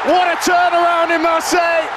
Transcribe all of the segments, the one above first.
What a turnaround in Marseille!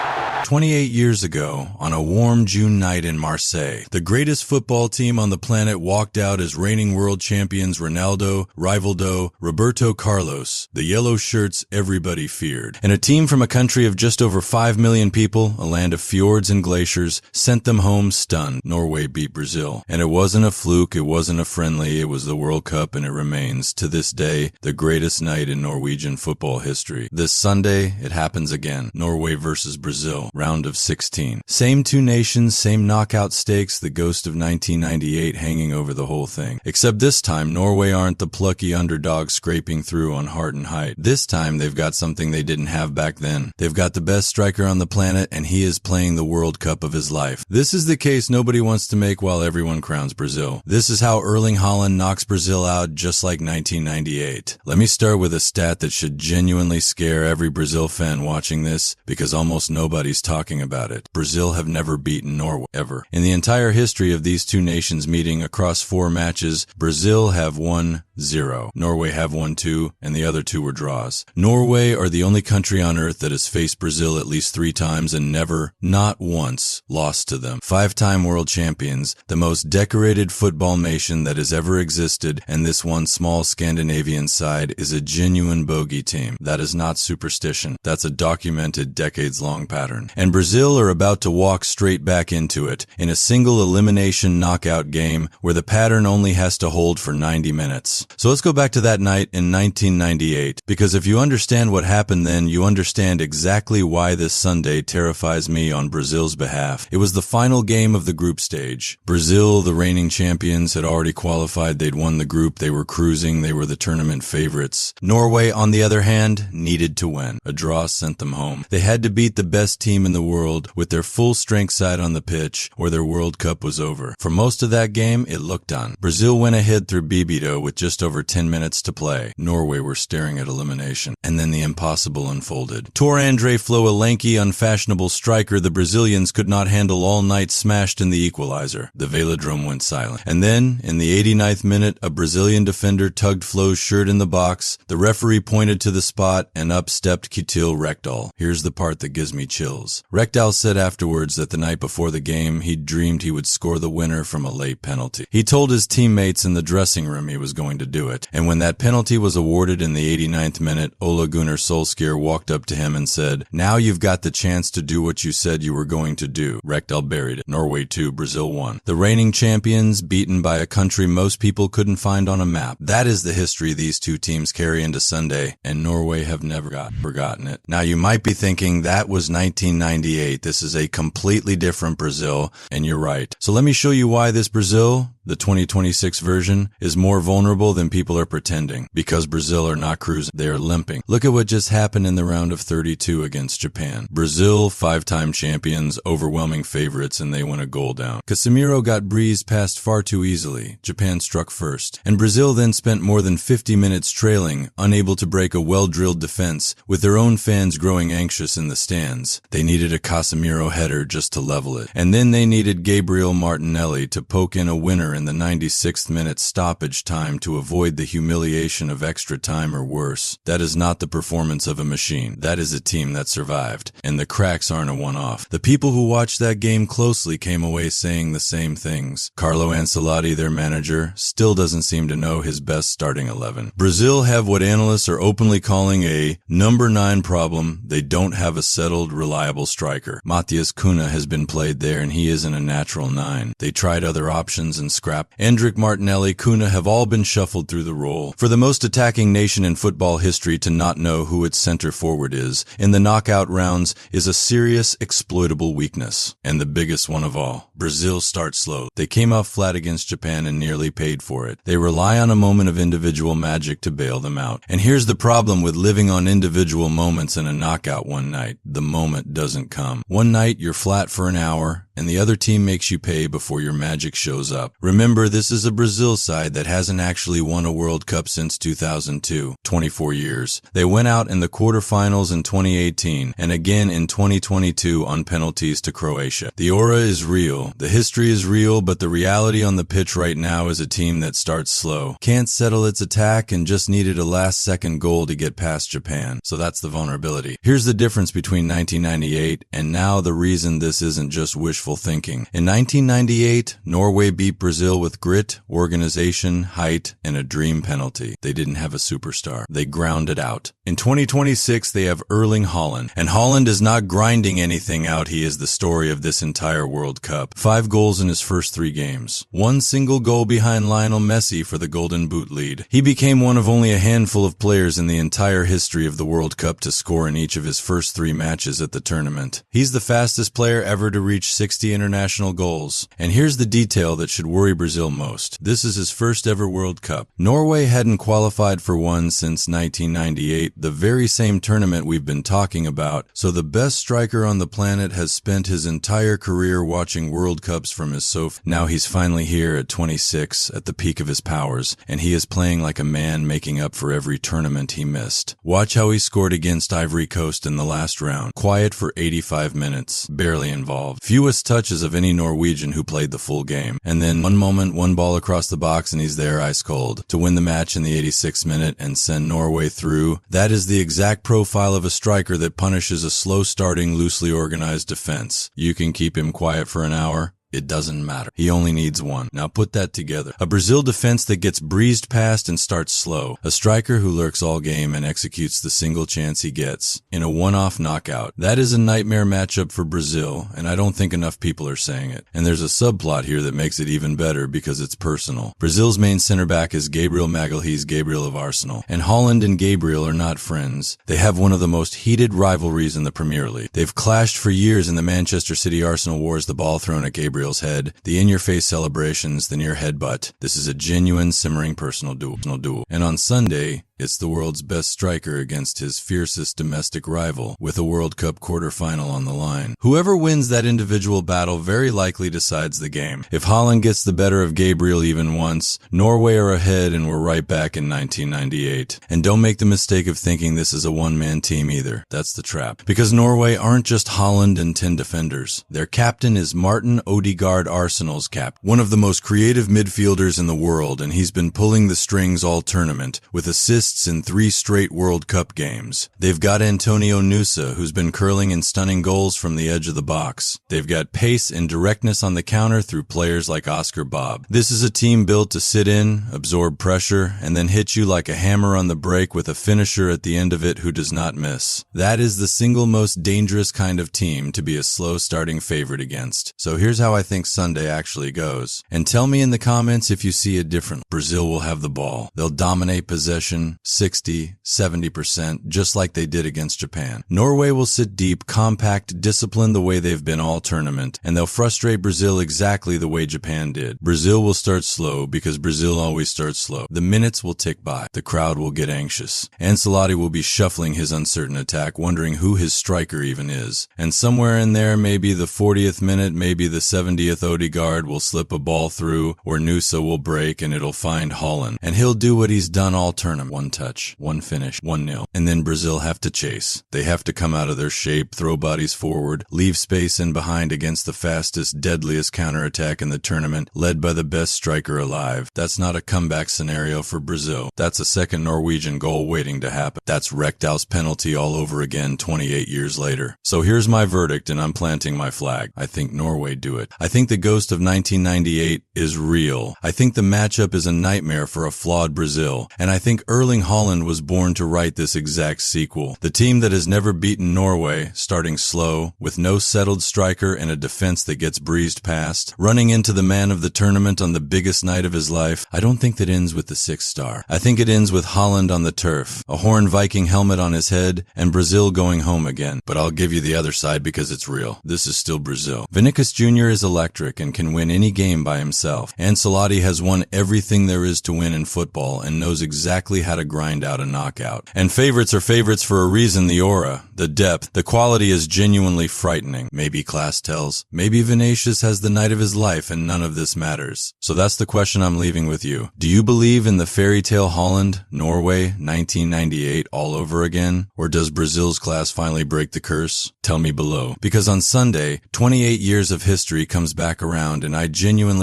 28 years ago, on a warm June night in Marseille, the greatest football team on the planet walked out as reigning world champions Ronaldo, Rivaldo, Roberto Carlos, the yellow shirts everybody feared. And a team from a country of just over 5 million people, a land of fjords and glaciers, sent them home stunned. Norway beat Brazil. And it wasn't a fluke, it wasn't a friendly, it was the World Cup, and it remains, to this day, the greatest night in Norwegian football history. This Sunday, it happens again. Norway versus Brazil. Round of 16. Same two nations, same knockout stakes, the ghost of 1998 hanging over the whole thing. Except this time, Norway aren't the plucky underdog scraping through on heart and height. This time, they've got something they didn't have back then. They've got the best striker on the planet, and he is playing the World Cup of his life. This is the case nobody wants to make while everyone crowns Brazil. This is how Erling Haaland knocks Brazil out just like 1998. Let me start with a stat that should genuinely scare every Brazil fan watching this, because almost nobody's talking about it. Brazil have never beaten Norway, ever. In the entire history of these two nations meeting across 4 matches, Brazil have won 0. Norway have won 2, and the other 2 were draws. Norway are the only country on earth that has faced Brazil at least 3 times and never, not once, lost to them. 5-time world champions, the most decorated football nation that has ever existed, and this one small Scandinavian side is a genuine bogey team. That is not superstition. That's a documented decades-long pattern. And Brazil are about to walk straight back into it, in a single elimination knockout game where the pattern only has to hold for 90 minutes. So let's go back to that night in 1998, because if you understand what happened then, you understand exactly why this Sunday terrifies me on Brazil's behalf. It was the final game of the group stage. Brazil, the reigning champions, had already qualified. They'd won the group. They were cruising. They were the tournament favorites. Norway, on the other hand, needed to win. A draw sent them home. They had to beat the best team in the world with their full strength side on the pitch, or their World Cup was over. For most of that game, it looked done. Brazil went ahead through Bebeto with just over 10 minutes to play. Norway were staring at elimination. And then the impossible unfolded. Tor Andre Flo, a lanky, unfashionable striker the Brazilians could not handle all night, smashed in the equalizer. The Velodrome went silent. And then, in the 89th minute, a Brazilian defender tugged Flo's shirt in the box, the referee pointed to the spot, and up stepped Kitil Rekdal. Here's the part that gives me chills. Rekdal said afterwards that the night before the game, he'd dreamed he would score the winner from a late penalty. He told his teammates in the dressing room he was going to do it. And when that penalty was awarded in the 89th minute, Ole Gunnar Solskjaer walked up to him and said, "Now you've got the chance to do what you said you were going to do." Rekdal buried it. Norway 2, Brazil 1. The reigning champions, beaten by a country most people couldn't find on a map. That is the history these two teams carry into Sunday, and Norway have never forgotten it. Now you might be thinking that was 1998. This is a completely different Brazil, and you're right. So let me show you why this Brazil, the 2026 version, is more vulnerable than people are pretending. Because Brazil are not cruising, they are limping. Look at what just happened in the round of 32 against Japan. Brazil, 5-time champions, overwhelming favorites, and they went a goal down. Casemiro got breezed past far too easily. Japan struck first. And Brazil then spent more than 50 minutes trailing, unable to break a well-drilled defense, with their own fans growing anxious in the stands. They needed a Casemiro header just to level it. And then they needed Gabriel Martinelli to poke in a winner in the 96th minute stoppage time to avoid the humiliation of extra time or worse. That is not the performance of a machine. That is a team that survived. And the cracks aren't a one-off. The people who watched that game closely came away saying the same things. Carlo Ancelotti, their manager, still doesn't seem to know his best starting 11. Brazil have what analysts are openly calling a number 9 problem. They don't have a settled, reliable striker. Matheus Cunha has been played there, and he isn't a natural 9. They tried other options and scrapped. Endrick, Martinelli, Cunha have all been shuffled through the role. For the most attacking nation in football history to not know who its center forward is, in the knockout rounds, is a serious, exploitable weakness. And the biggest one of all. Brazil starts slow. They came off flat against Japan and nearly paid for it. They rely on a moment of individual magic to bail them out. And here's the problem with living on individual moments in a knockout one night. The moment doesn't come. One night, you're flat for an hour, and the other team makes you pay before your magic shows up. Remember Remember, this is a Brazil side that hasn't actually won a World Cup since 2002, 24 years. They went out in the quarterfinals in 2018 and again in 2022 on penalties to Croatia. The aura is real, the history is real, but the reality on the pitch right now is a team that starts slow, can't settle its attack, and just needed a last-second goal to get past Japan. So that's the vulnerability. Here's the difference between 1998 and now, the reason this isn't just wishful thinking. In 1998, Norway beat Brazil with grit, organization, height, and a dream penalty. They didn't have a superstar. They ground it out. In 2026, they have Erling Haaland, and Haaland is not grinding anything out. He is the story of this entire World Cup. 5 goals in his first 3 games. 1 single goal behind Lionel Messi for the Golden Boot lead. He became one of only a handful of players in the entire history of the World Cup to score in each of his first 3 matches at the tournament. He's the fastest player ever to reach 60 international goals. And here's the detail that should worry Brazil most. This is his first ever World Cup. Norway hadn't qualified for one since 1998, the very same tournament we've been talking about, so the best striker on the planet has spent his entire career watching World Cups from his sofa. Now he's finally here at 26, at the peak of his powers, and he is playing like a man, making up for every tournament he missed. Watch how he scored against Ivory Coast in the last round. Quiet for 85 minutes, barely involved. Fewest touches of any Norwegian who played the full game. And then one moment, one ball across the box, and he's there ice cold to win the match in the 86th minute and send Norway through. That is the exact profile of a striker that punishes a slow starting, loosely organized defense. You can keep him quiet for an hour. It doesn't matter. He only needs one. Now put that together. A Brazil defense that gets breezed past and starts slow. A striker who lurks all game and executes the single chance he gets in a one-off knockout. That is a nightmare matchup for Brazil, and I don't think enough people are saying it. And there's a subplot here that makes it even better because it's personal. Brazil's main center back is Gabriel Magalhaes Gabriel of Arsenal, and Haaland and Gabriel are not friends. They have one of the most heated rivalries in the Premier League. They've clashed for years in the Manchester City-Arsenal wars, the ball thrown at Gabriel's head, the in-your-face celebrations, the near headbutt. This is a genuine, simmering personal duel. And on Sunday, it's the world's best striker against his fiercest domestic rival, with a World Cup quarterfinal on the line. Whoever wins that individual battle very likely decides the game. If Haaland gets the better of Gabriel even once, Norway are ahead and we're right back in 1998. And don't make the mistake of thinking this is a one-man team either. That's the trap. Because Norway aren't just Haaland and 10 defenders. Their captain is Martin Odegaard, Arsenal's captain. One of the most creative midfielders in the world, and he's been pulling the strings all tournament, with assists in 3 straight World Cup games. They've got Antonio Nusa, who's been curling and stunning goals from the edge of the box. They've got pace and directness on the counter through players like Oscar Bob. This is a team built to sit in, absorb pressure, and then hit you like a hammer on the break with a finisher at the end of it who does not miss. That is the single most dangerous kind of team to be a slow starting favorite against. So here's how I think Sunday actually goes. And tell me in the comments if you see it differently. Brazil will have the ball. They'll dominate possession, 60, 70%, just like they did against Japan. Norway will sit deep, compact, disciplined the way they've been all tournament, and they'll frustrate Brazil exactly the way Japan did. Brazil will start slow because Brazil always starts slow. The minutes will tick by. The crowd will get anxious. Ancelotti will be shuffling his uncertain attack, wondering who his striker even is. And somewhere in there, maybe the 40th minute, maybe the 70th, Odegaard will slip a ball through, or Nusa will break and it'll find Haaland. And he'll do what he's done all tournament. One touch, one finish, 1-0. And then Brazil have to chase. They have to come out of their shape, throw bodies forward, leave space in behind against the fastest, deadliest counterattack in the tournament, led by the best striker alive. That's not a comeback scenario for Brazil. That's a second Norwegian goal waiting to happen. That's Rekdal's penalty all over again 28 years later. So here's my verdict, and I'm planting my flag. I think Norway do it. I think the ghost of 1998 is real. I think the matchup is a nightmare for a flawed Brazil. And I think Erling Haaland was born to write this exact sequel. The team that has never beaten Norway, starting slow, with no settled striker and a defense that gets breezed past, running into the man of the tournament on the biggest night of his life. I don't think that ends with the 6th star. I think it ends with Haaland on the turf, a Horn Viking helmet on his head, and Brazil going home again. But I'll give you the other side because it's real. This is still Brazil. Vinicius Jr. is electric and can win any game by himself. himself. Ancelotti has won everything there is to win in football and knows exactly how to grind out a knockout. And favorites are favorites for a reason. The aura, the depth, the quality is genuinely frightening. Maybe class tells. Maybe Vinicius has the night of his life and none of this matters. So that's the question I'm leaving with you. Do you believe in the fairy tale Haaland, Norway, 1998 all over again? Or does Brazil's class finally break the curse? Tell me below. Because on Sunday, 28 years of history comes back around and I genuinely